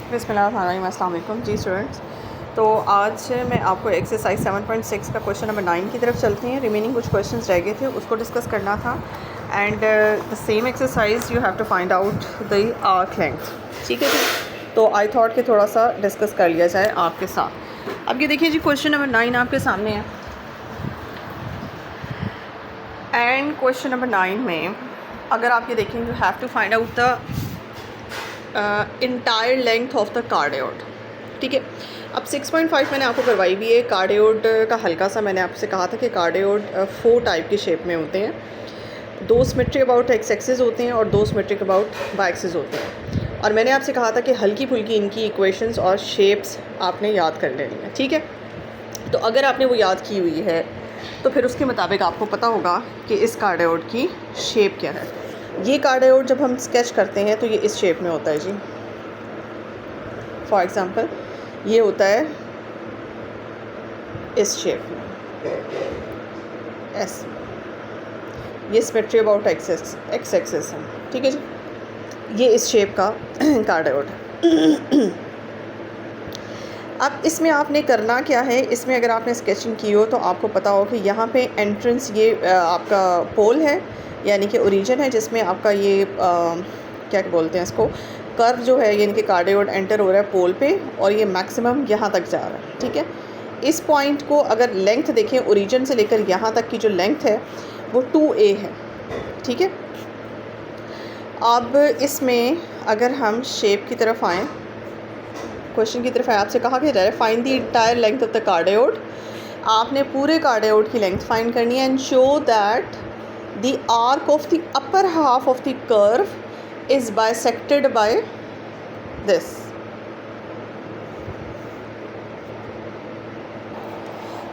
बिस्मिल्लाहिर्रहमानिर्रहीम। अस्सलाम वालेकुम जी स्टूडेंट्स। तो आज मैं आपको एक्सरसाइज 7.6 का क्वेश्चन नंबर 9 की तरफ चलते हैं। रिमेनिंग कुछ क्वेश्चंस रह गए थे, उसको डिस्कस करना था। And the same exercise you have to find out the arc length. ठीक है जी। तो आई थॉट कि थोड़ा सा डिस्कस कर लिया जाए आपके साथ। अब ये देखिए जी, क्वेश्चन नंबर 9 आपके सामने है। एंड क्वेश्चन नंबर 9 में अगर आप ये देखें, you have to find out the entire length of the cardioid. ठीक है। अब 6.5 मैंने आपको करवाई भी है। कार्डियोड का हल्का सा मैंने आपसे कहा था कि कार्डियोड 4 टाइप की शेप में होते हैं। 2 सिमेट्रिक अबाउट एक्स एक्सिस होते हैं और 2 सिमेट्रिक अबाउट वाई एक्सिस होते हैं। और मैंने आपसे कहा था कि हल्की फुल्की इनकी इक्वेशंस और शेप्स आपने याद कर लेनी है। ठीक है। तो अगर आपने वो याद की हुई है तो फिर उसके मुताबिक आपको पता होगा कि इस कार्डियोड की शेप क्या है। ये कार्डियोड जब हम स्केच करते हैं तो ये इस शेप में होता है जी। फॉर एग्ज़ाम्पल ये होता है इस शेप में, एस। ये सिमेट्री अबाउट एक्स एक्सिस है। ठीक है जी। ये इस शेप का कार्डियोड है। अब इसमें आपने करना क्या है, इसमें अगर आपने स्केचिंग की हो तो आपको पता हो कि यहाँ पे एंट्रेंस ये आपका पोल है, यानी कि ओरिजिन है, जिसमें आपका ये क्या बोलते हैं इसको, कर्व जो है, यानी कि कार्डियोड एंटर हो रहा है पोल पे और ये मैक्सिमम यहाँ तक जा रहा है। ठीक है। इस पॉइंट को अगर लेंथ देखें, ओरिजिन से लेकर यहाँ तक की जो लेंथ है वो 2a है। ठीक है। अब इसमें अगर हम शेप की तरफ आएँ, क्वेश्चन की तरफ आपसे कहा कि find the entire length of the cardioid. आपने पूरे कार्डियोड की लेंथ फाइंड करनी है and show that the arc of the upper half of the curve is bisected by this.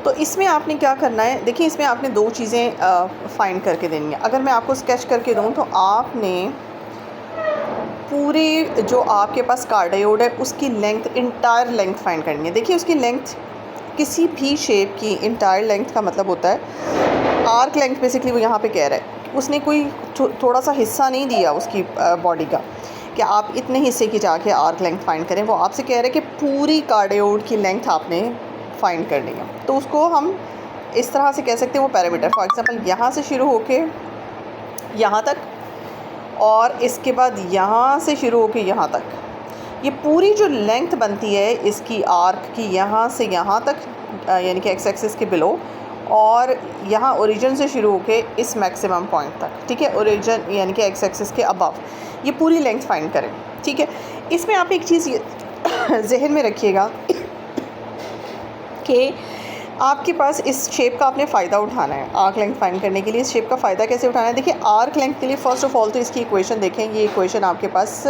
तो इसमें आपने क्या करना है, देखिए इसमें आपने 2 चीज़ें फाइंड करके देनी है। अगर मैं आपको स्केच करके दूँ तो आपने पूरे जो आपके पास कार्डियोड है उसकी लेंथ, इंटायर लेंथ फाइंड करनी है। देखिए उसकी लेंथ, किसी भी शेप की इंटायर लेंथ का मतलब होता है आर्क लेंथ। बेसिकली वो यहाँ पे कह रहा है, उसने कोई थोड़ा सा हिस्सा नहीं दिया उसकी बॉडी का कि आप इतने हिस्से की जाके आर्क लेंथ फाइंड करें। वो आपसे कह रहे हैं कि पूरी कार्डियोड की लेंथ आपने फाइंड करनी है। तो उसको हम इस तरह से कह सकते हैं, वो पैरामीटर। फॉर एग्ज़ाम्पल यहाँ से शुरू होके यहाँ तक और इसके बाद यहाँ से शुरू होके यहाँ तक, ये पूरी जो लेंथ बनती है इसकी आर्क की, यहाँ से यहाँ तक, यानी कि एक्स एक्सिस के बिलो, और यहाँ ओरिजिन से शुरू होके इस मैक्सिमम पॉइंट तक। ठीक है। ओरिजिन यानी कि एक्स एक्सिस के अबव ये पूरी लेंथ फाइंड करें। ठीक है। इसमें आप एक चीज़ जहन में रखिएगा कि आपके पास इस शेप का आपने फ़ायदा उठाना है। आर्क लेंथ फाइंड करने के लिए इस शेप का फ़ायदा कैसे उठाना है? देखिए आर्क लेंथ के लिए फ़र्स्ट ऑफ़ ऑल तो इसकी इक्वेशन देखें। ये इक्वेशन आपके पास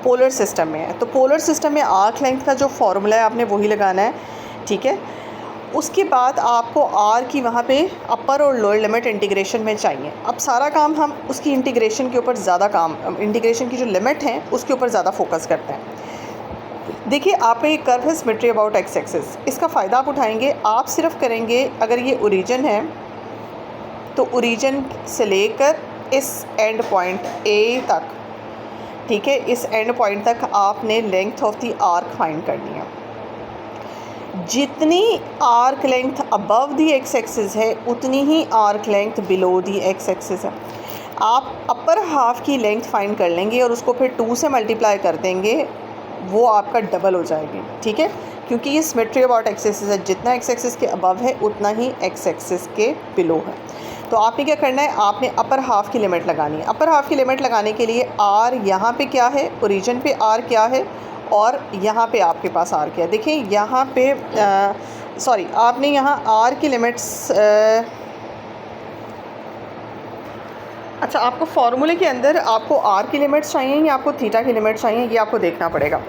पोलर सिस्टम में है। तो पोलर सिस्टम में आर्क लेंथ का जो फार्मूला है आपने वही लगाना है। ठीक है। उसके बाद आपको आर की वहाँ पे अपर और लोअर लिमिट इंटीग्रेशन में चाहिए। अब सारा काम हम उसकी इंटीग्रेशन के ऊपर ज़्यादा इंटीग्रेशन की जो लिमिट है उसके ऊपर ज़्यादा फोकस करते हैं। देखिए आप एक कर्व है सिमेट्री अबाउट एक्स एक्सिस, इसका फ़ायदा आप उठाएंगे। आप सिर्फ करेंगे, अगर ये ओरिजिन है तो ओरिजिन से लेकर इस एंड पॉइंट ए तक, ठीक है, इस एंड पॉइंट तक आपने length of the arc find करनी है। जितनी arc length above the x axis है उतनी ही arc length below the x axis है। आप अपर हाफ की लेंथ फाइंड कर लेंगे और उसको फिर 2 से मल्टीप्लाई कर देंगे, वो आपका डबल हो जाएगी। ठीक है। क्योंकि ये सिमेट्री अबाउट एक्स एक्सिस है, जितना एक्स एक्सिस के अबव है उतना ही एक्स एक्सिस के बिलो है। तो आपने क्या करना है, आपने अपर हाफ की लिमिट लगानी है। अपर हाफ की लिमिट लगाने के लिए आर यहाँ पे क्या है, ओरिजिन पे आर क्या है और यहाँ पे आपके पास आर क्या है। देखिए यहाँ पे सॉरी, आपने यहाँ आर की लिमिट्स अच्छा, आपको फार्मूले के अंदर आपको आर की लिमिट्स चाहिए या आपको थीटा की लिमिट्स चाहिए, ये आपको देखना पड़ेगा।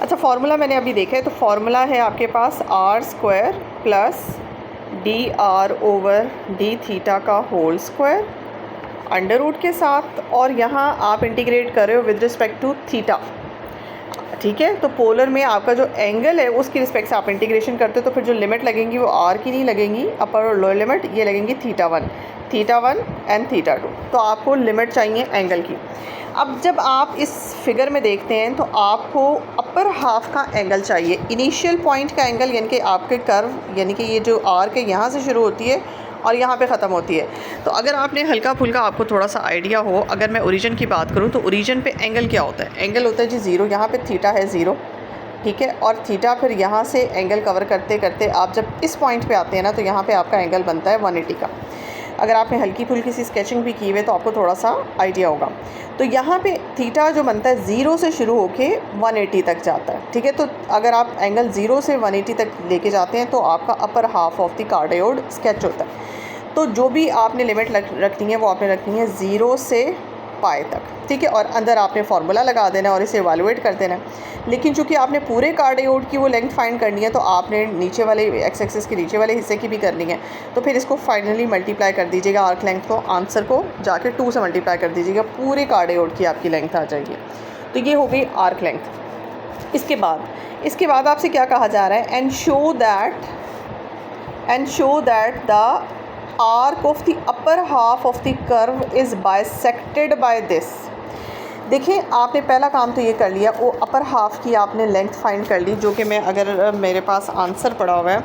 अच्छा, फार्मूला मैंने अभी देखा है। तो फार्मूला है आपके पास R square plus D R over D theta का होल स्क्वायर अंडर रूट के साथ, और यहाँ आप इंटीग्रेट कर रहे हो विद रिस्पेक्ट टू थीटा। ठीक है। तो पोलर में आपका जो एंगल है उसकी रिस्पेक्ट से आप इंटीग्रेशन करते हो, तो फिर जो लिमिट लगेंगी वो आर की नहीं लगेंगी, अपर और लोअर लिमिट ये लगेंगी थीटा 1 एंड थीटा 2। तो आपको लिमिट चाहिए एंगल की। अब जब आप इस फिगर में देखते हैं तो आपको अपर हाफ का एंगल चाहिए, इनिशियल पॉइंट का एंगल, यानी कि आपके कर्व, यानी कि ये जो आर्क है यहाँ से शुरू होती है और यहाँ पे ख़त्म होती है। तो अगर आपने हल्का फुल्का आपको थोड़ा सा आइडिया हो, अगर मैं ओरिजिन की बात करूँ तो ओरिजिन पे एंगल क्या होता है? एंगल होता है जी 0, यहाँ पे थीटा है 0, ठीक है, और थीटा फिर यहाँ से एंगल कवर करते करते आप जब इस पॉइंट पे आते हैं ना तो यहाँ पे आपका एंगल बनता है 180 का। अगर आपने हल्की फुल्की सी स्केचिंग भी की हुई है तो आपको थोड़ा सा आइडिया होगा। तो यहाँ पे थीटा जो बनता है 0 से शुरू होके 180 तक जाता है, ठीक है। तो अगर आप एंगल 0 से 180 तक लेके जाते हैं तो आपका upper half of the cardioid sketch होता है। तो जो भी आपने लिमिट रखनी है वो आपने रखनी है 0 से पाए तक, ठीक है, और अंदर आपने फार्मूला लगा देना और इसे इवैल्यूएट कर देना। लेकिन चूंकि आपने पूरे कार्डियोड की वो लेंथ फाइंड करनी है तो आपने नीचे वाले एक्स एक्सिस के नीचे वाले हिस्से की भी करनी है। तो फिर इसको फाइनली मल्टीप्लाई कर दीजिएगा आर्क लेंथ को, आंसर को जाके 2 से मल्टीप्लाई कर दीजिएगा, पूरे कार्डियोड की आपकी लेंथ आ जाएगी। तो ये हो गई आर्क लेंथ। इसके बाद आपसे क्या कहा जा रहा है? And show that the arc of the upper half of the curve is bisected by this. देखिए, आपने पहला काम तो ये कर लिया, वो अपर हाफ की आपने लेंथ फाइंड कर ली, जो कि मैं, अगर मेरे पास आंसर पड़ा हुआ है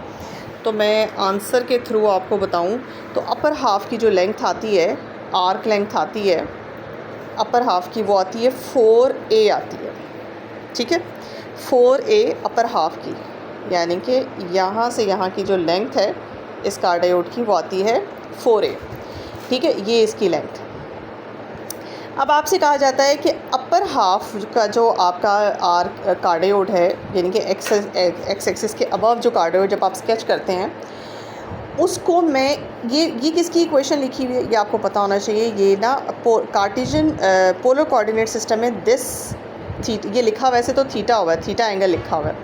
तो मैं आंसर के थ्रू आपको बताऊं तो अपर हाफ की जो लेंथ आती है, आर्क लेंथ आती है अपर हाफ की, वो आती है 4a आती है, ठीक है, 4a अपर हाफ की, यानी कि यहाँ से यहाँ की जो लेंथ है इस कार्डियोड की वो आती है 4a, ठीक है, ये इसकी लेंथ। अब आपसे कहा जाता है कि अपर हाफ का जो आपका आर्क कार्डियोड है, यानी कि एक्स एक्सिस के अबव जो कार्डियोड जब आप स्केच करते हैं उसको मैं ये किसकी इक्वेशन लिखी हुई है ये आपको पता होना चाहिए। ये ना कार्टेशियन पोलर कोऑर्डिनेट सिस्टम में ये लिखा वैसे तो थीटा हुआ है, थीटा एंगल लिखा हुआ है।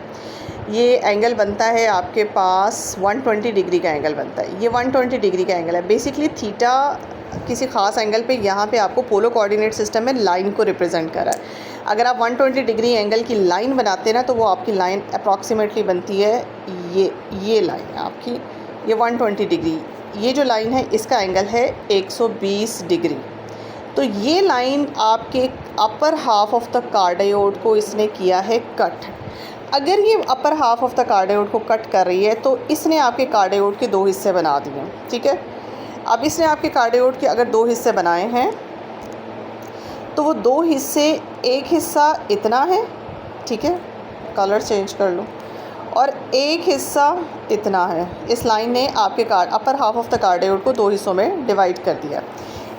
ये एंगल बनता है आपके पास 120 डिग्री का एंगल बनता है, ये 120 डिग्री का एंगल है। बेसिकली थीटा किसी ख़ास एंगल पे यहाँ पे आपको पोलर कोऑर्डिनेट सिस्टम में लाइन को रिप्रेजेंट कर रहा है। अगर आप 120 डिग्री एंगल की लाइन बनाते हैं ना तो वो आपकी लाइन अप्रॉक्सीमेटली बनती है ये लाइन है आपकी, ये 120 डिग्री, ये जो लाइन है इसका एंगल है 120 डिग्री। तो ये लाइन आपके अपर हाफ ऑफ द कार्डियोड को इसने किया है कट। अगर ये अपर हाफ ऑफ द कार्डियोड को कट कर रही है तो इसने आपके कार्डियोड के 2 हिस्से बना दिए, ठीक है। अब इसने आपके कार्डियोड के अगर 2 हिस्से बनाए हैं तो वो 2 हिस्से, एक हिस्सा इतना है, ठीक है, कलर चेंज कर लो, और एक हिस्सा इतना है। इस लाइन ने आपके अपर हाफ ऑफ द कार्डियोड को 2 हिस्सों में डिवाइड कर दिया,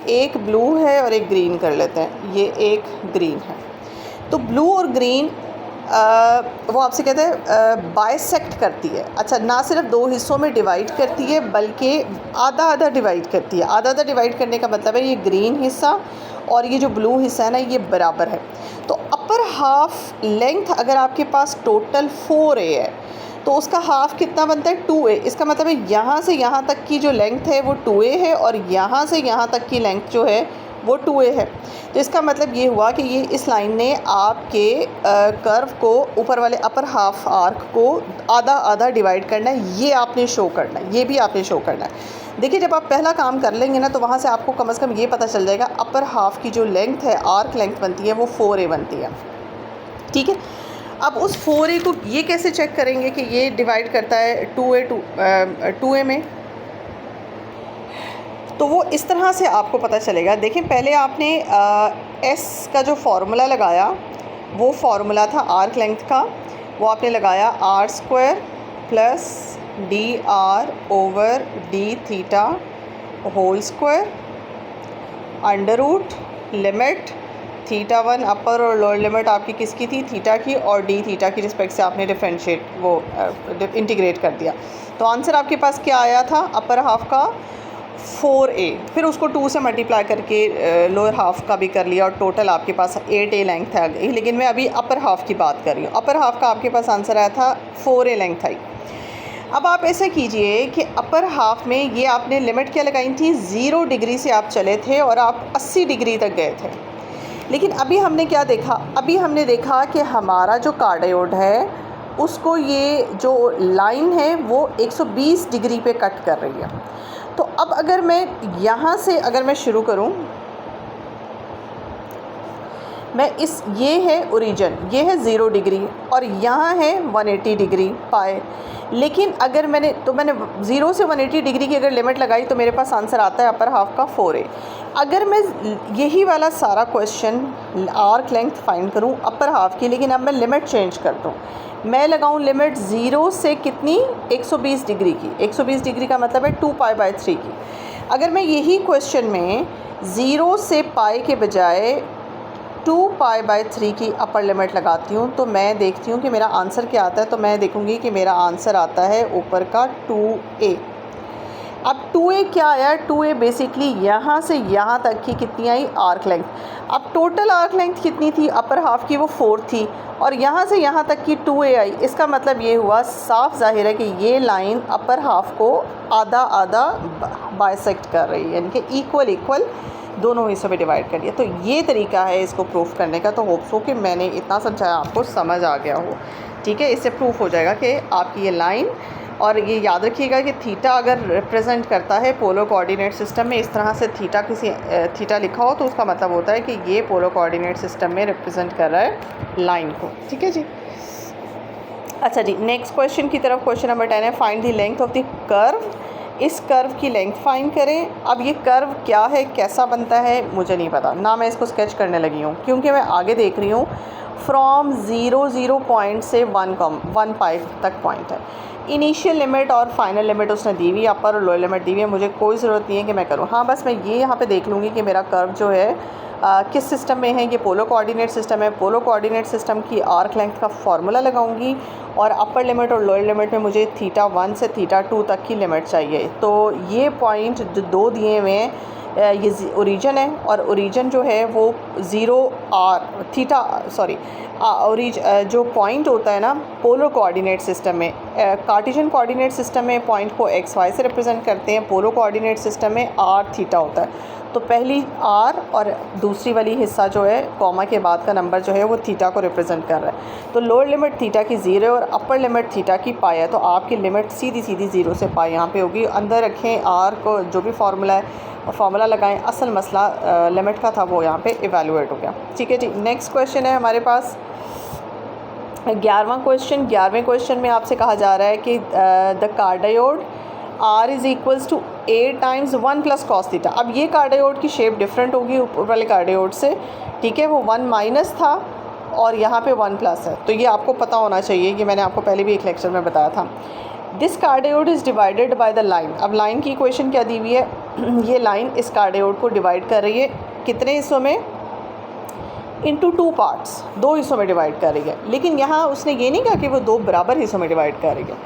एक ब्लू है और एक ग्रीन कर लेते हैं, ये एक ग्रीन है। तो ब्लू और ग्रीन वो आपसे कहते हैं बाइसेक्ट करती है। अच्छा, ना सिर्फ 2 हिस्सों में डिवाइड करती है बल्कि आधा आधा डिवाइड करती है। आधा आधा डिवाइड करने का मतलब है ये ग्रीन हिस्सा और ये जो ब्लू हिस्सा है ना ये बराबर है। तो अपर हाफ लेंथ अगर आपके पास टोटल 4a है तो उसका हाफ कितना बनता है? 2a। इसका मतलब है यहाँ से यहाँ तक की जो लेंथ है वो 2a है और यहाँ से यहाँ तक की लेंथ जो है वो 2a है। तो इसका मतलब ये हुआ कि ये इस लाइन ने आपके कर्व को, ऊपर वाले अपर हाफ आर्क को आधा आधा डिवाइड करना है, ये आपने शो करना है, ये भी आपने शो करना है। देखिए, जब आप पहला काम कर लेंगे ना तो वहाँ से आपको कम से कम ये पता चल जाएगा अपर हाफ की जो लेंथ है, आर्क लेंथ बनती है वो 4a बनती है, ठीक है। अब उस 4a को ये कैसे चेक करेंगे कि ये डिवाइड करता है 2a में? तो वो इस तरह से आपको पता चलेगा। देखें, पहले आपने एस का जो फार्मूला लगाया वो फार्मूला था आर्क लेंथ का, वो आपने लगाया r² plus dr/d θ whole square under root limit θ1 upper और लोअर लिमिट आपकी किसकी थी? थीटा की, और d थीटा की रिस्पेक्ट से आपने डिफरेंशिएट वो इंटीग्रेट कर दिया। तो आंसर आपके पास क्या आया था? अपर हाफ का 4a, फिर उसको 2 से मल्टीप्लाई करके लोअर हाफ का भी कर लिया और टोटल आपके पास 8a लेंथ आ गई। लेकिन मैं अभी अपर हाफ की बात कर रही हूँ। अपर हाफ का आपके पास आंसर आया था 4a लेंथ आई। अब आप ऐसा कीजिए कि अपर हाफ में ये आपने लिमिट क्या लगाई थी? 0 डिग्री से आप चले थे और आप 80 डिग्री तक गए थे। लेकिन अभी हमने क्या देखा? अभी हमने देखा कि हमारा जो कार्डियोड है उसको ये जो लाइन है वो 120 डिग्री पे कट कर रही है। तो अब अगर मैं यहाँ से अगर मैं शुरू करूँ, ये है ओरिजिन, ये है 0 डिग्री और यहाँ है 180 डिग्री पाए। लेकिन अगर मैंने 0 से 180 डिग्री की अगर लिमिट लगाई तो मेरे पास आंसर आता है अपर हाफ का 4a। अगर मैं यही वाला सारा क्वेश्चन आर्क लेंथ फाइंड करूं अपर हाफ की, लेकिन अब मैं लिमिट चेंज कर दूं, मैं लगाऊं लिमिट 0 से कितनी 120 डिग्री की, 120 डिग्री का मतलब है 2π/3 की। अगर मैं यही क्वेश्चन में 0 से पाई के बजाय 2π/3 की अपर लिमिट लगाती हूँ तो मैं देखती हूँ कि मेरा आंसर क्या आता है। तो मैं देखूँगी कि मेरा आंसर आता है ऊपर का 2a। अब 2a क्या आया, 2a बेसिकली यहाँ से यहाँ तक की कितनी आई आर्क लेंथ। अब टोटल आर्क लेंथ कितनी थी अपर हाफ की, वो 4 थी और यहाँ से यहाँ तक की 2a आई। इसका मतलब ये हुआ, साफ जाहिर है कि ये लाइन अपर हाफ को आधा आधा बाइसेक्ट कर रही है, यानी कि इक्वल दोनों हिस्सों में डिवाइड कर दिया। तो ये तरीका है इसको प्रूफ करने का। तो होप्स हो कि मैंने इतना समझाया आपको समझ आ गया हो। ठीक है, इससे प्रूफ हो जाएगा कि आपकी ये लाइन, और ये याद रखिएगा कि थीटा अगर रिप्रेजेंट करता है पोलर कोऑर्डिनेट सिस्टम में, इस तरह से थीटा लिखा हो तो उसका मतलब होता है कि ये पोलर कोऑर्डिनेट सिस्टम में रिप्रेजेंट कर रहा है लाइन को। ठीक है जी। अच्छा जी, नेक्स्ट क्वेश्चन की तरफ। क्वेश्चन नंबर 10 है, find the length of the curve. इस कर्व की लेंथ फाइंड करें। अब ये कर्व क्या है, कैसा बनता है, मुझे नहीं पता ना, मैं इसको स्केच करने लगी हूँ क्योंकि मैं आगे देख रही हूँ फ्रॉम 0 पॉइंट से 1 पाई तक पॉइंट है। इनिशियल लिमिट और फाइनल लिमिट उसने दी हुई, अपर और लोअर लिमिट दी हुई है। मुझे कोई ज़रूरत नहीं है कि मैं करूँ। हाँ, बस मैं ये यहाँ पे देख लूँगी कि मेरा कर्व जो है किस सिस्टम में है। ये पोलर कोऑर्डिनेट सिस्टम है। पोलर कोऑर्डिनेट सिस्टम की आर्क लेंथ का फार्मूला लगाऊंगी और अपर लिमिट और लोअर लिमिट में मुझे θ1 से θ2 तक की लिमिट चाहिए। तो ये पॉइंट जो दो दिए हुए हैं, ये ओरिजिन है और ओरिजिन जो है वो 0r जो पॉइंट होता है ना पोलर कोऑर्डिनेट सिस्टम में, कार्टेशियन कोऑर्डिनेट सिस्टम में पॉइंट को xy से रिप्रेजेंट करते हैं, पोलर कोऑर्डिनेट सिस्टम में r थीटा होता है। तो पहली r और दूसरी वाली हिस्सा जो है कॉमा के बाद का नंबर जो है वो थीटा को रिप्रेजेंट कर रहा है। तो लोअर लिमिट थीटा की 0 और अपर लिमिट थीटा की पाई है। तो आपकी लिमिट सीधी 0 से पाई यहाँ पे होगी। अंदर रखें r को, जो भी फार्मूला है फार्मूला लगाएं। असल मसला लिमिट का था वो यहाँ पे इवेलुएट हो गया। ठीक है जी। नेक्स्ट क्वेश्चन है हमारे पास 11वां क्वेश्चन। 11वें क्वेश्चन में आपसे कहा जा रहा है कि the cardioid R is equals to A times 1 + cos theta. अब ये कार्डायोड की शेप डिफरेंट होगी ऊपर वाले कार्डायोड से। ठीक है, वो 1 माइनस था और यहाँ पे 1 प्लस है। तो ये आपको पता होना चाहिए कि मैंने आपको पहले भी एक लेक्चर में बताया था। This cardioid is divided by the line. अब लाइन की इक्वेशन क्या दी हुई है, ये लाइन इस कार्डायोड को डिवाइड कर रही है कितने हिस्सों में, इनटू 2 पार्ट्स, 2 हिस्सों में डिवाइड कर रही है। लेकिन यहाँ उसने ये नहीं कहा कि वो 2 बराबर हिस्सों में डिवाइड कर रही है।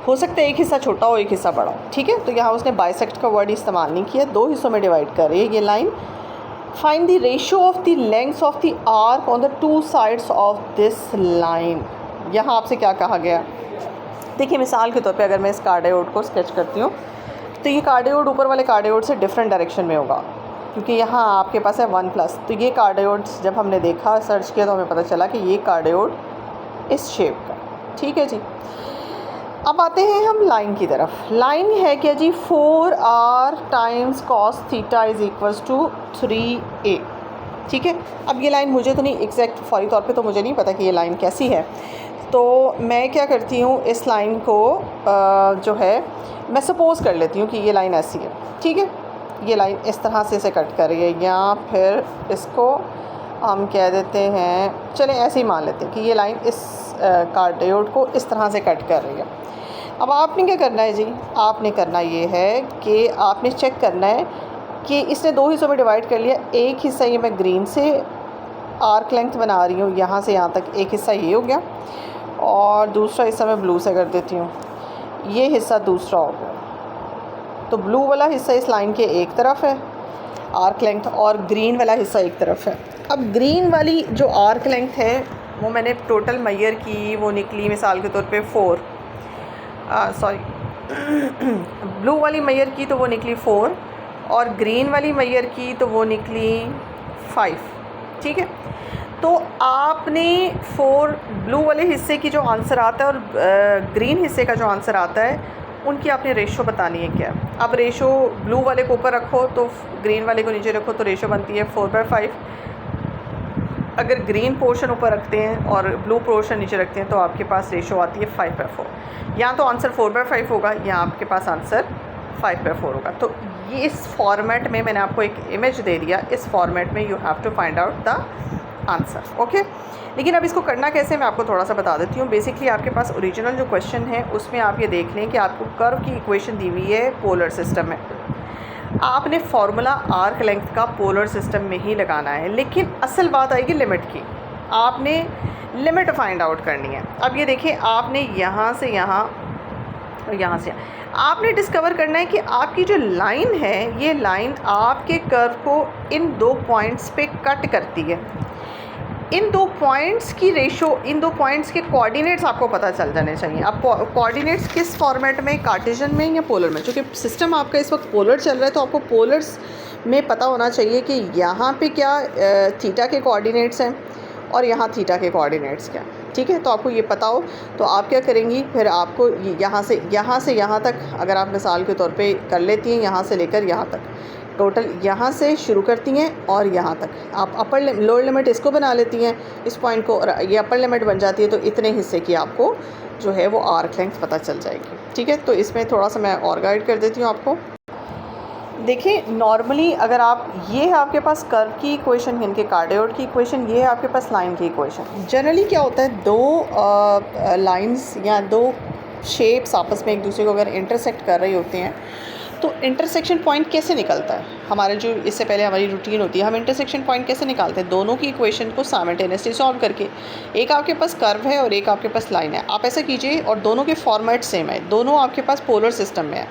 हो सकता है एक हिस्सा छोटा हो एक हिस्सा बड़ा हो। ठीक है, तो यहाँ उसने बाइसेक्ट का वर्ड इस्तेमाल नहीं किया, 2 हिस्सों में डिवाइड कर रही है ये line. Find the ratio of the lengths of the arc on the 2 sides of this line. यहाँ आपसे क्या कहा गया, देखिए मिसाल के तौर पे अगर मैं इस कार्डायोड को स्केच करती हूँ तो ये कार्डायोड ऊपर वाले कार्डायोड से डिफरेंट डायरेक्शन में होगा क्योंकि यहाँ आपके पास है 1 प्लस। तो ये कार्डायोड जब हमने देखा, सर्च किया, तो हमें पता चला कि ये कार्डायोड इस शेप का। ठीक है जी। अब आते हैं हम लाइन की तरफ। लाइन है क्या जी, 4r times cos theta is equals to 3a। ठीक है, अब ये लाइन मुझे तो नहीं एग्जैक्ट फौरी तौर पे तो मुझे नहीं पता कि ये लाइन कैसी है। तो मैं क्या करती हूँ, इस लाइन को जो है मैं सपोज़ कर लेती हूँ कि ये लाइन ऐसी है। ठीक है, ये लाइन इस तरह से इसे कट कर रही है, या फिर इसको हम कह देते हैं, चलें ऐसे ही मान लेते हैं कि ये लाइन इस कार्डायोड को इस तरह से कट कर रही है। अब आपने क्या करना है जी, आपने करना ये है कि आपने चेक करना है कि इसने 2 हिस्सों में डिवाइड कर लिया। एक हिस्सा ये मैं ग्रीन से आर्क लेंथ बना रही हूँ, यहाँ से यहाँ तक एक हिस्सा ये हो गया और दूसरा हिस्सा मैं ब्लू से कर देती हूँ, ये हिस्सा दूसरा हो गया। तो ब्लू वाला हिस्सा इस लाइन के एक तरफ है आर्क लेंथ और ग्रीन वाला हिस्सा एक तरफ है। अब ग्रीन वाली जो आर्क लेंथ है वो मैंने टोटल मेजर की, वो निकली मिसाल के तौर पे 4, ब्लू वाली मेजर की तो वो निकली 4 और ग्रीन वाली मेजर की तो वो निकली 5। ठीक है, तो आपने 4 ब्लू वाले हिस्से की जो आंसर आता है और ग्रीन हिस्से का जो आंसर आता है उनकी आपने रेशो बतानी है क्या। अब रेशो ब्लू वाले को ऊपर रखो तो ग्रीन वाले को नीचे रखो, तो रेशो बनती है 4/5। अगर ग्रीन पोर्शन ऊपर रखते हैं और ब्लू पोर्शन नीचे रखते हैं तो आपके पास रेशो आती है 5/4। यहाँ तो आंसर 4/5 होगा, यहाँ आपके पास आंसर 5/4 होगा। तो ये इस फॉर्मेट में मैंने आपको एक इमेज दे दिया, इस फॉर्मेट में you have to find out the answer. Okay, लेकिन अब इसको करना कैसे मैं आपको थोड़ा सा बता देती हूँ। बेसिकली आपके पास ओरिजिनल जो क्वेश्चन है उसमें आप ये देख लें कि आपको कर्व की इक्वेशन दी हुई है पोलर सिस्टम में। आपने फार्मूला आर्क लेंथ का पोलर सिस्टम में ही लगाना है, लेकिन असल बात आएगी लिमिट की। आपने लिमिट फाइंड आउट करनी है। अब ये देखिए, आपने यहाँ से यहाँ और यहाँ से आपने डिस्कवर करना है कि आपकी जो लाइन है, ये लाइन आपके कर्व को इन 2 पॉइंट्स पे कट करती है। इन 2 पॉइंट्स की रेशो, इन 2 पॉइंट्स के कोऑर्डिनेट्स आपको पता चल जाने चाहिए। अब कोऑर्डिनेट्स किस फॉर्मेट में, कार्टेशियन में या पोलर में? क्योंकि सिस्टम आपका इस वक्त पोलर चल रहा है, तो आपको पोलर्स में पता होना चाहिए कि यहाँ पे क्या थीटा के कोऑर्डिनेट्स हैं और यहाँ थीटा के कोऑर्डिनेट्स क्या। ठीक है, तो आपको ये पता हो तो आप क्या करेंगी, फिर आपको यहाँ से यहाँ तक अगर आप मिसाल के तौर पे कर लेती हैं, यहाँ से लेकर यहाँ तक टोटल, यहाँ से शुरू करती हैं और यहाँ तक आप अपर लोअर लिमिट इसको बना लेती हैं इस पॉइंट को, और ये अपर लिमिट बन जाती है। तो इतने हिस्से की आपको जो है वो आर्क लेंथ पता चल जाएगी। ठीक है, तो इसमें थोड़ा सा मैं और गाइड कर देती हूँ आपको। देखिए, नॉर्मली अगर आप, ये है आपके पास कर्व की इक्वेशन, इनके कार्डियोइड की इक्वेशन, ये है आपके पास लाइन की इक्वेशन। जनरली क्या होता है, 2 लाइंस या 2 शेप्स आपस में एक दूसरे को अगर इंटरसेक्ट कर रही होती हैं तो इंटरसेक्शन पॉइंट कैसे निकलता है? हमारे जो इससे पहले हमारी रूटीन होती है, हम इंटरसेक्शन पॉइंट कैसे निकालते हैं? दोनों की इक्वेशन को साइमल्टेनियसली सॉल्व करके। एक आपके पास कर्व है और एक आपके पास लाइन है, आप ऐसा कीजिए, और दोनों के फॉर्मेट सेम है, दोनों आपके पास पोलर सिस्टम में है,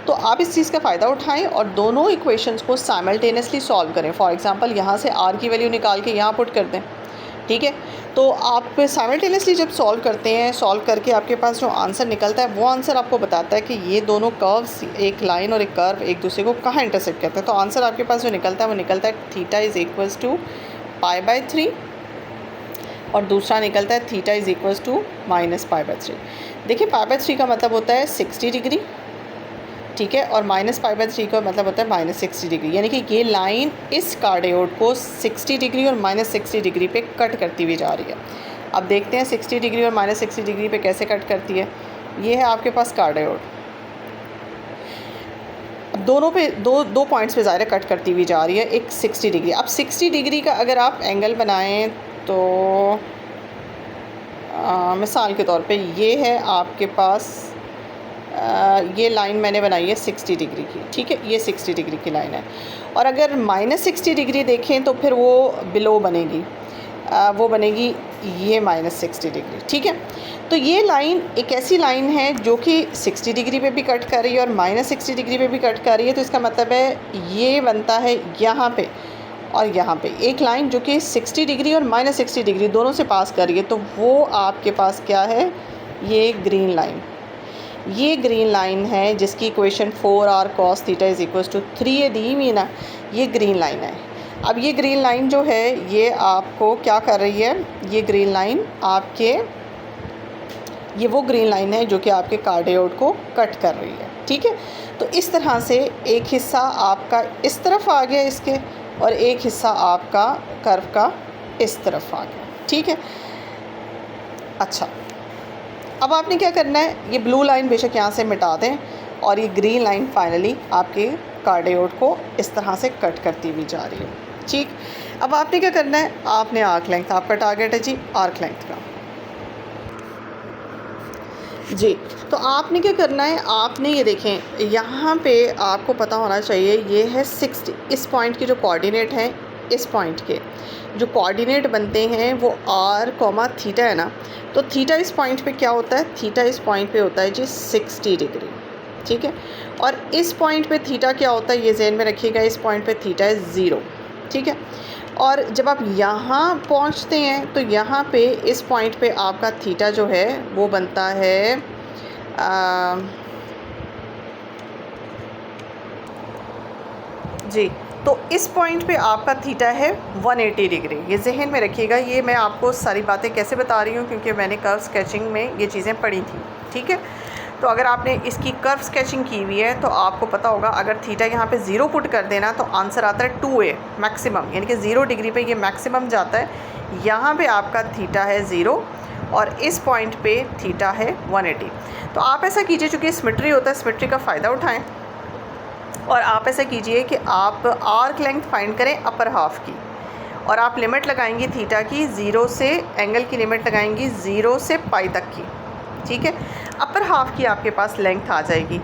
तो आप इस चीज़ का फ़ायदा उठाएं और दोनों इक्वेशंस को साइमल्टेनियसली सॉल्व करें। फॉर एग्जांपल, यहाँ से आर की वैल्यू निकाल के यहाँ पुट कर दें। ठीक है, तो आप साइमल्टेनियसली जब सॉल्व करते हैं, सॉल्व करके आपके पास जो आंसर निकलता है वो आंसर आपको बताता है कि ये दोनों कर्व्स, एक लाइन और एक कर्व, एक दूसरे को कहाँ इंटरसेक्ट करते हैं। तो आंसर आपके पास जो निकलता है वो निकलता है थीटा इज़ इक्वल्स टू π/3 और दूसरा निकलता है थीटा इज़ इक्वल्स टू -π/3। देखिए, π/3 का मतलब होता है 60 डिग्री, ठीक है, और -π/3 का मतलब होता है -60 डिग्री, यानी कि ये लाइन इस कार्डियोइड को 60 डिग्री और -60 डिग्री पे कट करती हुई जा रही है। अब देखते हैं 60 डिग्री और -60 डिग्री पे कैसे कट करती है। ये है आपके पास कार्डियोइड, अब दोनों पे दो पॉइंट्स पे ज़ाहिर कट करती हुई जा रही है, एक 60 डिग्री। अब 60 डिग्री का अगर आप एंगल बनाएं तो मिसाल के तौर पे ये है आपके पास, ये लाइन मैंने बनाई है 60 डिग्री की। ठीक है, ये 60 डिग्री की लाइन है, और अगर -60 डिग्री देखें तो फिर वो बिलो बनेगी, वो बनेगी ये -60 डिग्री। ठीक है, तो ये लाइन एक ऐसी लाइन है जो कि 60 डिग्री पे भी कट कर रही है और -60 डिग्री पे भी कट कर रही है। तो इसका मतलब है ये बनता है यहाँ पे और यहाँ पे एक लाइन जो कि 60 डिग्री और -60 डिग्री दोनों से पास कर रही है। तो वो आपके पास क्या है, ये ग्रीन लाइन, ये ग्रीन लाइन है जिसकी equation 4r cos theta is equals to 3 ये दी हुई ना, ये ग्रीन लाइन है। अब ये ग्रीन लाइन जो है ये आपको क्या कर रही है, ये ग्रीन लाइन आपके, ये वो ग्रीन लाइन है जो कि आपके कार्डियोइड को कट कर रही है। ठीक है, तो इस तरह से एक हिस्सा आपका इस तरफ आ गया इसके, और एक हिस्सा आपका कर्व का इस तरफ आ गया। ठीक है, अच्छा, अब आपने क्या करना है, ये ब्लू लाइन बेशक यहाँ से मिटा दें और ये ग्रीन लाइन फाइनली आपके कार्डियोइड को इस तरह से कट करती हुई जा रही है। ठीक, अब आपने क्या करना है, आपने आर्क लेंथ, आपका टारगेट है जी आर्क लेंथ का जी। तो आपने क्या करना है, आपने ये देखें यहाँ पे आपको पता होना चाहिए, ये है 60, इस पॉइंट की जो कोऑर्डिनेट हैं, इस पॉइंट के जो कोऑर्डिनेट बनते हैं वो r, थीटा है ना। तो थीटा इस पॉइंट पे क्या होता है, थीटा इस पॉइंट पे होता है जी 60 डिग्री। ठीक है, और इस पॉइंट पे थीटा क्या होता है, ये ज़हन में रखिएगा, इस पॉइंट पे थीटा है 0। ठीक है, और जब आप यहाँ पहुँचते हैं तो यहाँ पे इस पॉइंट पे आपका थीटा जो है वो बनता है जी। तो इस पॉइंट पे आपका थीटा है 180 डिग्री, ये जहन में रखिएगा। ये मैं आपको सारी बातें कैसे बता रही हूँ, क्योंकि मैंने कर्व स्केचिंग में ये चीज़ें पढ़ी थी। ठीक है, तो अगर आपने इसकी कर्व स्केचिंग की हुई है तो आपको पता होगा, अगर थीटा यहाँ पे 0 पुट कर देना तो आंसर आता है 2a मैक्सिमम, यानी कि 0 डिग्री पे ये मैक्सिमम जाता है। यहाँ पे आपका थीटा है 0 और इस पॉइंट पे थीटा है 180। तो आप ऐसा कीजिए, चूँकि सिमेट्री होता है, सिमेट्री का फ़ायदा उठाएं और आप ऐसा कीजिए कि आप आर्क लेंथ फाइंड करें अपर हाफ की, और आप लिमिट लगाएंगी थीटा की 0 से, एंगल की लिमिट लगाएंगी 0 से पाई तक की, ठीक है। अपर हाफ की आपके पास लेंथ आ जाएगी,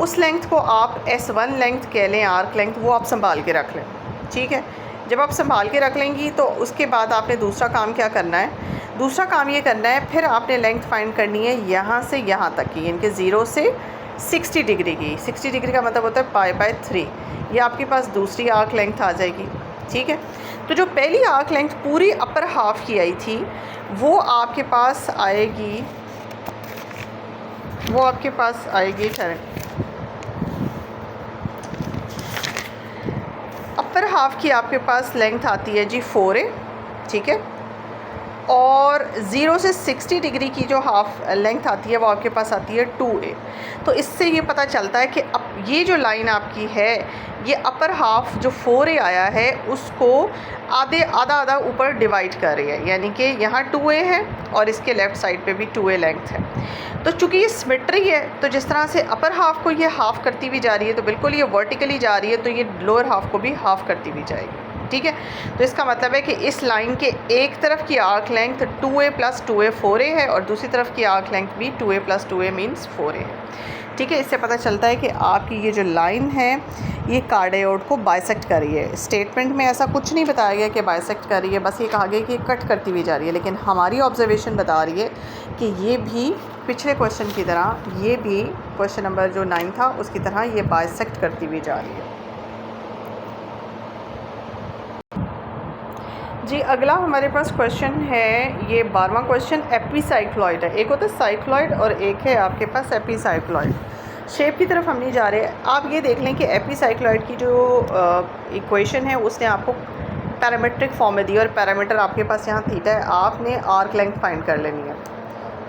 उस लेंथ को आप S1 लेंथ कह लें, आर्क लेंथ, वो आप संभाल के रख लें, ठीक है। जब आप संभाल के रख लेंगी तो उसके बाद आपने दूसरा काम क्या करना है, दूसरा काम ये करना है, फिर आपने लेंथ फाइंड करनी है यहाँ से यहाँ तक की, यानी कि 0 से 60 डिग्री की। 60 डिग्री का मतलब होता है π/3। ये आपके पास दूसरी आर्क लेंथ आ जाएगी, ठीक है। तो जो पहली आर्क लेंथ पूरी अपर हाफ की आई थी वो आपके पास आएगी, अपर हाफ की आपके पास लेंथ आती है जी 4a, ठीक है। और 0 से 60 डिग्री की जो हाफ लेंथ आती है वो आपके पास आती है 2a। तो इससे ये पता चलता है कि अब ये जो लाइन आपकी है ये अपर हाफ जो 4a आया है उसको आधा ऊपर डिवाइड कर रही है, यानी कि यहाँ 2a है और इसके लेफ़्ट साइड पे भी 2a लेंथ है। तो चूँकि ये सिमेट्री है तो जिस तरह से अपर हाफ को ये हाफ़ करती हुई जा रही है तो बिल्कुल ये वर्टिकली जा रही है, तो ये लोअर हाफ को भी हाफ़ करती हुई जाएगी, ठीक है। तो इसका मतलब है कि इस लाइन के एक तरफ की arc length 2a + 2a 4a है और दूसरी तरफ की आर्क लेंथ भी 2a + 2a मीन्स 4a है, ठीक है। इससे पता चलता है कि आपकी ये जो लाइन है ये कार्डियोड को बाइसेक्ट कर रही है। स्टेटमेंट में ऐसा कुछ नहीं बताया गया कि बाइसेक्ट कर रही है, बस ये कहा गया कि कट करती हुई जा रही है, लेकिन हमारी ऑब्जर्वेशन बता रही है कि ये भी पिछले क्वेश्चन की तरह, ये भी क्वेश्चन नंबर जो 9 था उसकी तरह ये बाइसेक्ट करती हुई जा रही है जी। अगला हमारे पास क्वेश्चन है, ये 12वां क्वेश्चन एपीसाइक्लॉइड है। एक होता है साइक्लॉइड और एक है आपके पास एपीसाइक्लॉइड। शेप की तरफ हम नहीं जा रहे। आप ये देख लें कि एपीसाइक्लॉइड की जो इक्वेशन है उसने आपको पैरामीट्रिक फॉर्म में दी और पैरामीटर आपके पास यहाँ थीटा है। आपने आर्क लेंथ फाइंड कर लेनी है।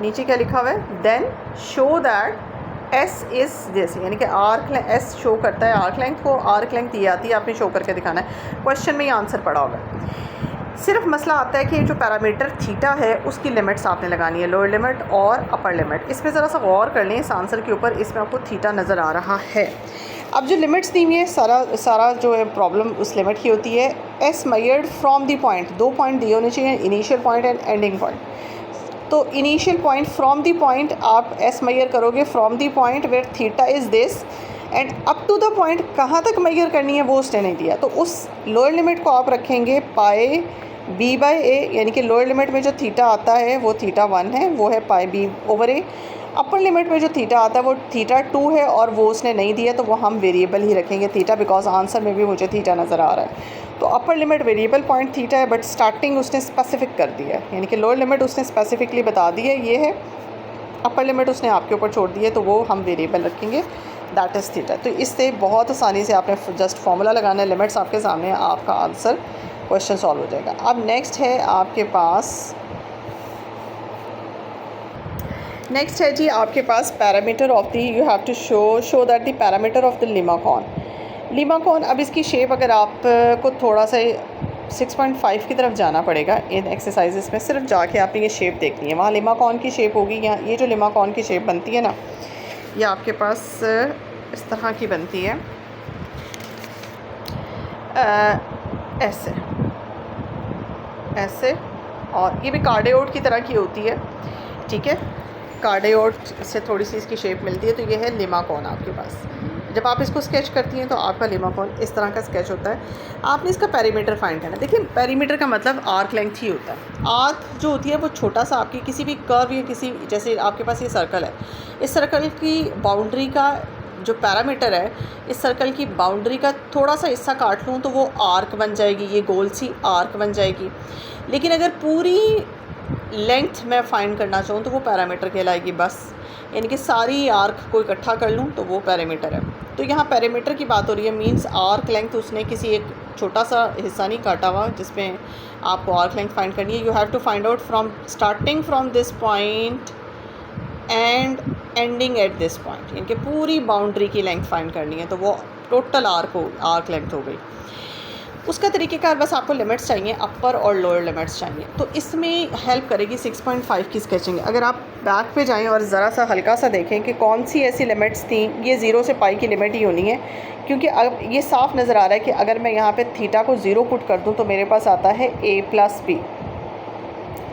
नीचे क्या लिखा हुआ है, then show that S is this, यानी कि आर्क एस शो करता है आर्क लेंथ को। आर्क लेंथ ये आती है, आपने शो करके दिखाना है। क्वेश्चन में ये आंसर पड़ा होगा। सिर्फ मसला आता है कि जो पैरामीटर थीटा है उसकी लिमिट्स आपने लगानी है, लोअर लिमिट और अपर लिमिट। इसमें ज़रा सा गौर कर लें इस आंसर के ऊपर, इसमें आपको थीटा नज़र आ रहा है। अब जो लिमिट्स दी हुई है, सारा जो है प्रॉब्लम उस लिमिट की होती है। S measured from the point, 2 point दिए होने चाहिए, initial point and ending point. तो initial point from the point आप एस मेजर करोगे from the point where theta is this, and up to the point कहाँ तक मेजर करनी है वो उसने नहीं दिया। तो उस लोअर लिमिट को आप रखेंगे πb/a, यानी कि लोअर लिमिट में जो थीटा आता है वो थीटा 1 है, वो है πb/a। अपर लिमिट में जो थीटा आता है वो थीटा 2 है और वो उसने नहीं दिया, तो वो हम वेरिएबल ही रखेंगे थीटा, बिकॉज आंसर में भी मुझे थीटा नज़र आ रहा है। तो upper limit variable point theta है, बट स्टार्टिंग उसने स्पेसिफिक कर दिया है, यानी कि लोअर लिमिट उसने स्पेसिफिकली बता दी है ये है, अपर लिमिट उसने आपके ऊपर छोड़ दी है, तो वो हम वेरिएबल रखेंगे, दैट इज़ थीटा। तो इससे बहुत आसानी से आपने जस्ट फार्मूला लगाना है, लिमिट्स आपके सामने, आपका आंसर क्वेश्चन सॉल्व हो जाएगा। अब नेक्स्ट है आपके पास, नेक्स्ट है जी आपके पास parameter of the, you have to show that the parameter of the limacon. अब इसकी शेप अगर आपको थोड़ा सा 6.5 की तरफ जाना पड़ेगा इन एक्सरसाइजेस में, सिर्फ जाके आपने ये शेप देखनी है, वहाँ लीमाकॉन की शेप होगी। यहाँ ये जो लीमाकॉन की शेप बनती है ना, ये आपके पास इस तरह की बनती है, ऐसे, और ये भी कार्डियोड की तरह की होती है, ठीक है। कार्डियोड से थोड़ी सी इसकी शेप मिलती है। तो ये है लीमाकॉन आपके पास। जब आप इसको स्केच करती हैं तो आपका लीमाकॉन इस तरह का स्केच होता है। आपने इसका पेरीमीटर फाइंड करना है। देखिए पेरीमीटर का मतलब आर्क लेंथ ही होता है। आर्क जो होती है वो छोटा सा आपकी किसी भी कर्व या किसी, जैसे आपके पास ये सर्कल है, इस सर्कल की बाउंड्री का जो पैरामीटर है, इस सर्कल की बाउंड्री का थोड़ा सा हिस्सा काट लूँ तो वो आर्क बन जाएगी, ये गोल सी आर्क बन जाएगी। लेकिन अगर पूरी लेंथ मैं फाइंड करना चाहूँ तो वो पैरामीटर कहलाएगी बस, यानी कि सारी आर्क को इकट्ठा कर लूँ तो वो पैरामीटर है। तो यहाँ पैरामीटर की बात हो रही है, मींस आर्क लेंथ उसने किसी एक छोटा सा हिस्सा नहीं काटा हुआ जिसमें आपको आर्क लेंथ फाइंड करनी है। You have to find out from starting from this point and ending at this point, यानी कि पूरी बाउंड्री की लेंथ फाइंड करनी है। तो वो टोटल आर्क लेंथ हो गई। उसका तरीक़ेकार बस आपको लिमिट्स चाहिए, अपर और लोअर लिमिट्स चाहिए। तो इसमें हेल्प करेगी 6.5 की स्केचिंग। अगर आप बैक पे जाएं और ज़रा सा हल्का सा देखें कि कौन सी ऐसी लिमिट्स थी, ये 0 से पाई की लिमिट ही होनी है, क्योंकि अब ये साफ़ नज़र आ रहा है कि अगर मैं यहाँ पे थीटा को 0 पुट कर दूँ तो मेरे पास आता है a प्लस बी,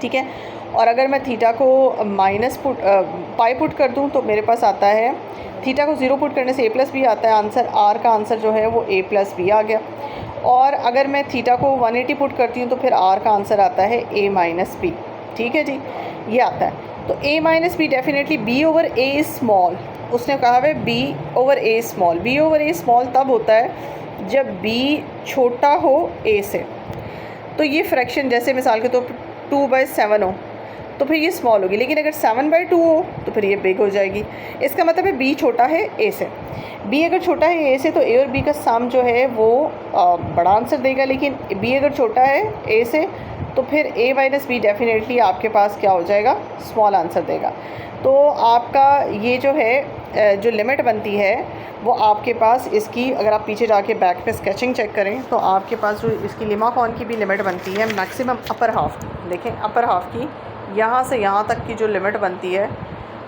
ठीक है। और अगर मैं थीटा को माइनस पाई पुट कर दूँ तो मेरे पास आता है, थीटा को 0 पुट करने से a प्लस बी आता है आंसर, आर का आंसर जो है वो a प्लस बी आ गया। और अगर मैं थीटा को 180 पुट करती हूँ तो फिर आर का आंसर आता है a माइनस बी, ठीक है जी, ये आता है। तो a minus be definitely b over a small, उसने कहा है b over a small. b over a small तब होता है जब b छोटा हो a से। तो ये फ्रैक्शन जैसे मिसाल के तो 2/7 हो तो फिर ये स्मॉल होगी, लेकिन अगर 7/2 हो तो फिर ये बिग हो जाएगी। इसका मतलब है b छोटा है a से। b अगर छोटा है a से तो a और b का सम जो है वो बड़ा आंसर देगा, लेकिन b अगर छोटा है a से तो फिर a माइनस बी डेफिनेटली आपके पास क्या हो जाएगा, स्मॉल आंसर देगा। तो आपका ये जो है जो लिमिट बनती है वो आपके पास इसकी, अगर आप पीछे जाके बैक पे स्केचिंग चेक करें तो आपके पास जो इसकी लिमा कॉन की भी लिमिट बनती है मैक्सिमम अपर हाफ की। देखें अपर हाफ की यहाँ से यहाँ तक की जो लिमिट बनती है,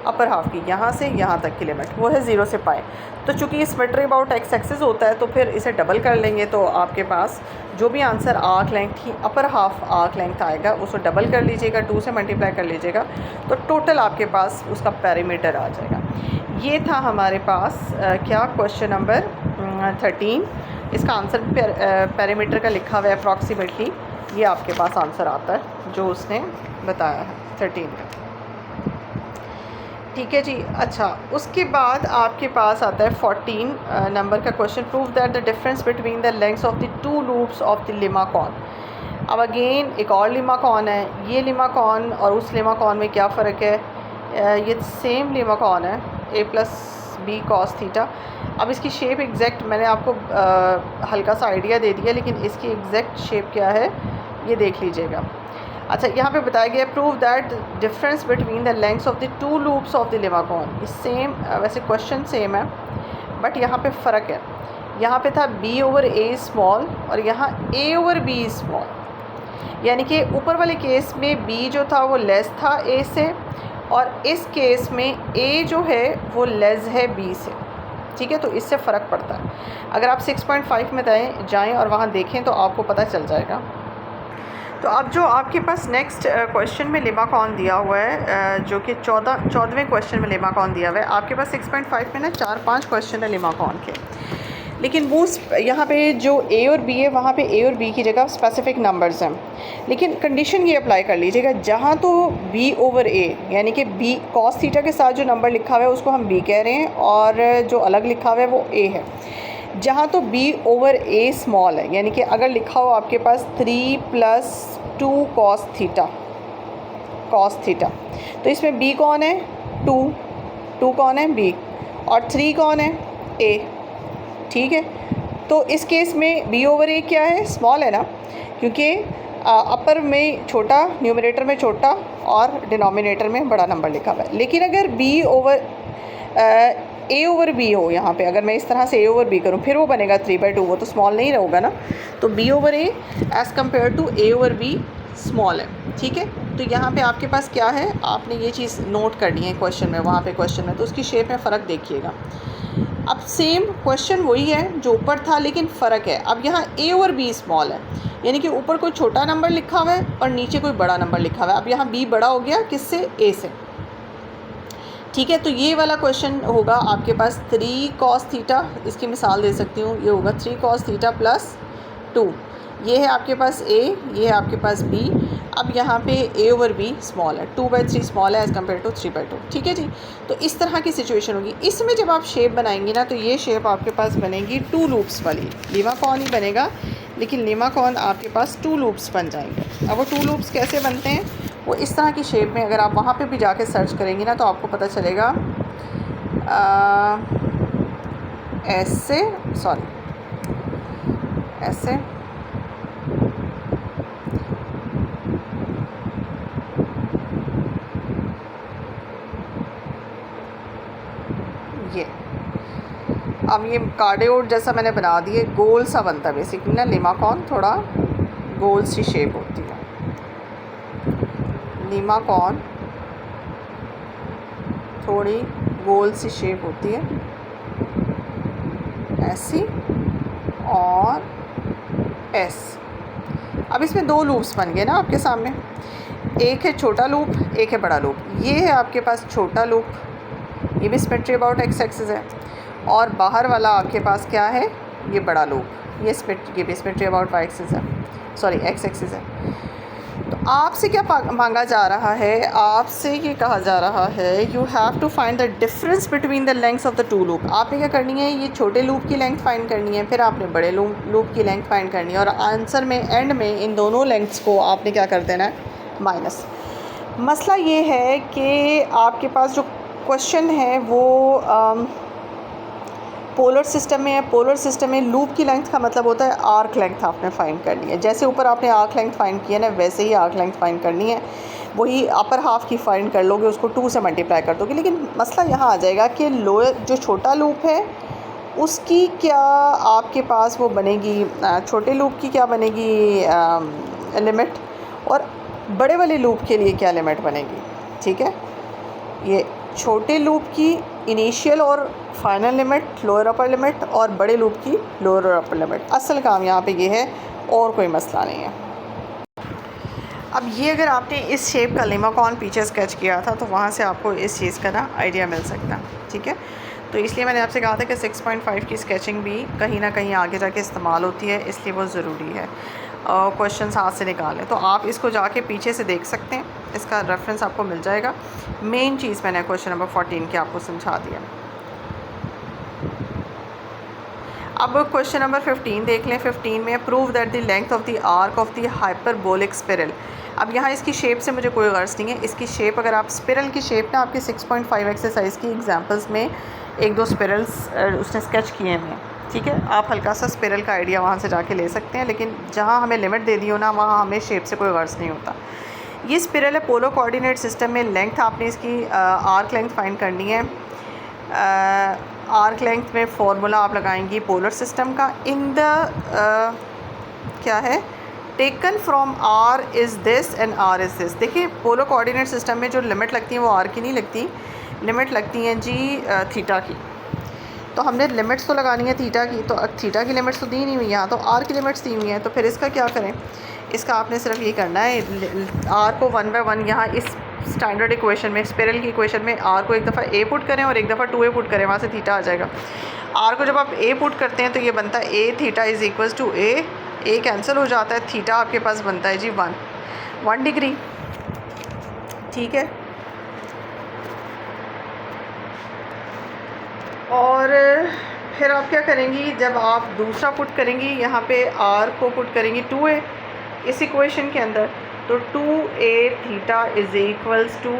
अपर हाफ की यहाँ से यहाँ तक की लिमिट वो है 0 से पाई। तो चूँकि ये सिमेट्री अबाउट एक्स एक्सिस होता है तो फिर इसे डबल कर लेंगे तो आपके पास जो भी आंसर आर्क लेंथ की अपर हाफ आर्क लेंथ आएगा उसको डबल कर लीजिएगा, 2 से मल्टीप्लाई कर लीजिएगा तो टोटल आपके पास उसका पेरीमीटर आ जाएगा। ये था हमारे पास क्या क्वेश्चन नंबर 13। इसका आंसर पेरीमीटर का लिखा हुआ है अप्रॉक्सीमेटली, ये आपके पास आंसर आता है जो उसने बताया है 13 का, ठीक है जी। अच्छा, उसके बाद आपके पास आता है 14 नंबर का question, prove that the difference between the lengths of the 2 loops of the limacon. अब अगेन एक और लिमा कॉन है, ये लिमा कॉन और उस लिमा कॉन में क्या फ़र्क है, ये सेम लिमा कॉन है a plus B cos theta. अब इसकी शेप एग्जैक्ट मैंने आपको हल्का सा आइडिया दे दिया, लेकिन इसकी एग्जैक्ट शेप क्या है ये देख लीजिएगा। अच्छा, यहाँ पे बताया गया prove that difference between the lengths of the 2 loops of the limacon. Same वैसे क्वेश्चन सेम है बट यहाँ पे फ़र्क है, यहाँ पे था b ओवर a स्मॉल और यहाँ a ओवर b स्मॉल, यानी कि ऊपर वाले केस में b जो था वो लेस था a से और इस केस में a जो है वो लेस है b से, ठीक है। तो इससे फ़र्क पड़ता है। अगर आप 6.5 में जाएँ और वहाँ देखें तो आपको पता चल जाएगा। तो अब जो आपके पास नेक्स्ट क्वेश्चन में लिमा कॉन दिया हुआ है, जो कि 14वें क्वेश्चन में लिमा कॉन दिया हुआ है, आपके पास 6.5 में ना 4-5 क्वेश्चन है लिमा कॉन के, लेकिन वो यहाँ पे जो a और b है वहाँ पे a और b की जगह स्पेसिफिक नंबर्स हैं, लेकिन कंडीशन ये अप्लाई कर लीजिएगा, जहाँ तो b ओवर a यानी कि b कॉस थीटा के साथ जो नंबर लिखा हुआ है उसको हम b कह रहे हैं और जो अलग लिखा हुआ है वो a है। जहाँ तो b ओवर a स्मॉल है, यानी कि अगर लिखा हो आपके पास 3 + 2 cos थीटा, तो इसमें b कौन है 2 कौन है b और 3 कौन है a, ठीक है। तो इस केस में b ओवर a क्या है, स्मॉल है ना, क्योंकि अपर में छोटा, न्यूमरेटर में छोटा और डिनोमिनेटर में बड़ा नंबर लिखा हुआ है। लेकिन अगर b over a over b हो, यहाँ पे अगर मैं इस तरह से a ओवर b करूँ फिर वो बनेगा 3/2, वो तो स्मॉल नहीं होगा ना। तो b over a as compare to a over b small है, ठीक है। तो यहाँ पे आपके पास क्या है, आपने ये चीज़ नोट करनी है क्वेश्चन में, वहाँ पे क्वेश्चन में तो उसकी शेप में फ़र्क देखिएगा। अब सेम क्वेश्चन वही है जो ऊपर था, लेकिन फ़र्क है अब यहाँ a ओवर b स्मॉल है, यानी कि ऊपर कोई छोटा नंबर लिखा हुआ है और नीचे कोई बड़ा नंबर लिखा हुआ है। अब यहाँ b बड़ा हो गया किससे, a से, ठीक है। तो ये वाला क्वेश्चन होगा आपके पास 3 cos थीटा, इसकी मिसाल दे सकती हूँ, ये होगा 3 cos थीटा प्लस 2, ये है आपके पास a, ये है आपके पास b। अब यहाँ पे a ओवर b स्मॉल है, 2/3 स्मॉल है एज़ कम्पेयर टू 3/2, ठीक है जी। तो इस तरह की सिचुएशन होगी। इसमें जब आप शेप बनाएंगे ना तो ये शेप आपके पास बनेगी 2 लूप्स वाली, लिमा कॉन ही बनेगा, लेकिन लिमा कॉन आपके पास 2 लूप्स बन जाएंगे। अब वो 2 लूप्स कैसे बनते हैं, वो इस तरह की शेप में, अगर आप वहाँ पे भी जाके सर्च करेंगी ना तो आपको पता चलेगा ऐसे, ऐसे, ये अब ये कार्डियोड जैसा मैंने बना दिए, गोल सा बनता है बेसिकली ना। लीमाकॉन थोड़ा गोल सी शेप होती है, लीमाकॉन थोड़ी गोल सी शेप होती है ऐसी और ऐसी। अब इसमें दो लूप्स बन गए ना आपके सामने, एक है छोटा लूप, एक है बड़ा लूप। ये है आपके पास छोटा लूप, ये भी सिमेट्री अबाउट एक्स एक्सिस है, और बाहर वाला आपके पास क्या है, ये बड़ा लूप, ये भी सिमेट्री अबाउट वाई एक्सिस है, सॉरी एक्स एक्सिस है। तो आपसे क्या मांगा जा रहा है, आपसे ये कहा जा रहा है you have to find the difference between the lengths of the two loop. आपने क्या करनी है, ये छोटे लूप की लेंथ फाइंड करनी है, फिर आपने बड़े लूप की लेंथ फाइंड करनी है, और आंसर में एंड में इन दोनों लेंथ्स को आपने क्या कर देना है, माइनस। मसला ये है कि आपके पास जो क्वेश्चन है वो पोलर सिस्टम में है। पोलर सिस्टम में लूप की लेंथ का मतलब होता है आर्क लेंथ आपने फाइंड करनी है। जैसे ऊपर आपने आर्क लेंथ फाइंड किया ना, वैसे ही आर्क लेंथ फाइंड करनी है। वही अपर हाफ की फाइंड कर लोगे, उसको 2 से मल्टीप्लाई कर दोगे। लेकिन मसला यहाँ आ जाएगा कि लोअर जो छोटा लूप है उसकी क्या आपके पास वो बनेगी, छोटे लूप की क्या बनेगी लिमिट, और बड़े वाले लूप के लिए क्या लिमिट बनेगी। ठीक है, ये छोटे लूप की इनिशियल और final limit, lower upper limit, और बड़े लूप की लोअर और अपर लिमिट। असल काम यहाँ पे ये है, और कोई मसला नहीं है। अब ये अगर आपने इस शेप का लीमाकॉन पीछे स्केच किया था तो वहाँ से आपको इस चीज़ का ना आइडिया मिल सकता है। ठीक है, तो इसलिए मैंने आपसे कहा था कि 6.5 की स्केचिंग भी कहीं ना कहीं आगे जाके इस्तेमाल होती है, इसलिए वो ज़रूरी है क्वेश्चन हाथ से निकालें। तो आप इसको जाके पीछे से देख सकते हैं, इसका रेफरेंस आपको मिल जाएगा। मेन चीज़ मैंने क्वेश्चन नंबर 14 की आपको समझा दिया। अब क्वेश्चन नंबर 15 देख लें। 15 में prove that the length of the arc of the hyperbolic spiral. अब यहाँ इसकी शेप से मुझे कोई गर्ज नहीं है। इसकी शेप, अगर आप स्पिरल की शेप ना आपके 6.5 एक्सरसाइज की एग्जांपल्स में 1-2 स्पिरल्स उसने स्केच किए हैं। ठीक है, आप हल्का सा स्पिरल का आइडिया वहाँ से जाके ले सकते हैं, लेकिन जहाँ हमें लिमिट दे दी हो ना, वहाँ हमें शेप से कोई गर्ज नहीं होता। ये स्पिरल है पोलो कोऑर्डिनेट सिस्टम में। लेंथ आपने इसकी आर्क लेंथ फाइंड करनी है। आर्क लेंथ में फॉर्मूला आप लगाएंगी पोलर सिस्टम का। इन द क्या है, taken from R is this and R is this. देखिए, पोलर कोऑर्डिनेट सिस्टम में जो लिमिट लगती है वो आर की नहीं लगती, लिमिट लगती हैं जी थीटा की। तो हमने लिमिट्स तो लगानी है थीटा की, तो थीटा की लिमिट्स तो दी नहीं हुई, यहाँ तो आर की लिमिट्स दी हुई हैं। तो फिर इसका क्या करें, इसका आपने सिर्फ ये करना है, आर को 1 बाय 1 यहाँ इस स्टैंडर्ड इक्वेशन में, स्पिरल की इक्वेशन में आर को एक दफ़ा ए पुट करें और एक दफ़ा 2a पुट करें, वहाँ से थीटा आ जाएगा। आर को जब आप ए पुट करते हैं तो ये बनता है A theta is equals to A cancel हो जाता है, थीटा आपके पास बनता है जी 1 डिग्री। ठीक है, और फिर आप क्या करेंगी, जब आप दूसरा पुट करेंगी यहाँ पे आर को पुट करेंगी 2a इस इक्वेशन के अंदर, तो 2a theta is equals to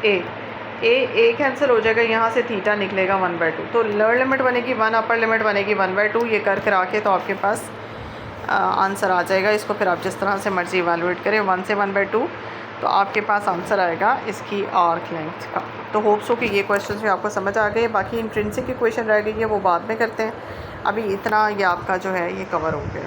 A cancel हो जाएगा, यहाँ से थीटा निकलेगा 1/2। तो लोअर लिमिट बनेगी 1, अपर लिमिट बनेगी 1/2। ये कर आके तो आपके पास आंसर आ जाएगा। इसको फिर आप जिस तरह से मर्जी इवैल्यूएट करें, 1 से 1/2, तो आपके पास आंसर आएगा इसकी आर्क लेंथ का। तो होप्स हो कि ये क्वेश्चन भी आपको समझ आ गए। बाकी इंट्रिंसिक की क्वेश्चन रह गई है, वो बाद में करते हैं। अभी इतना ये आपका जो है ये कवर हो गया।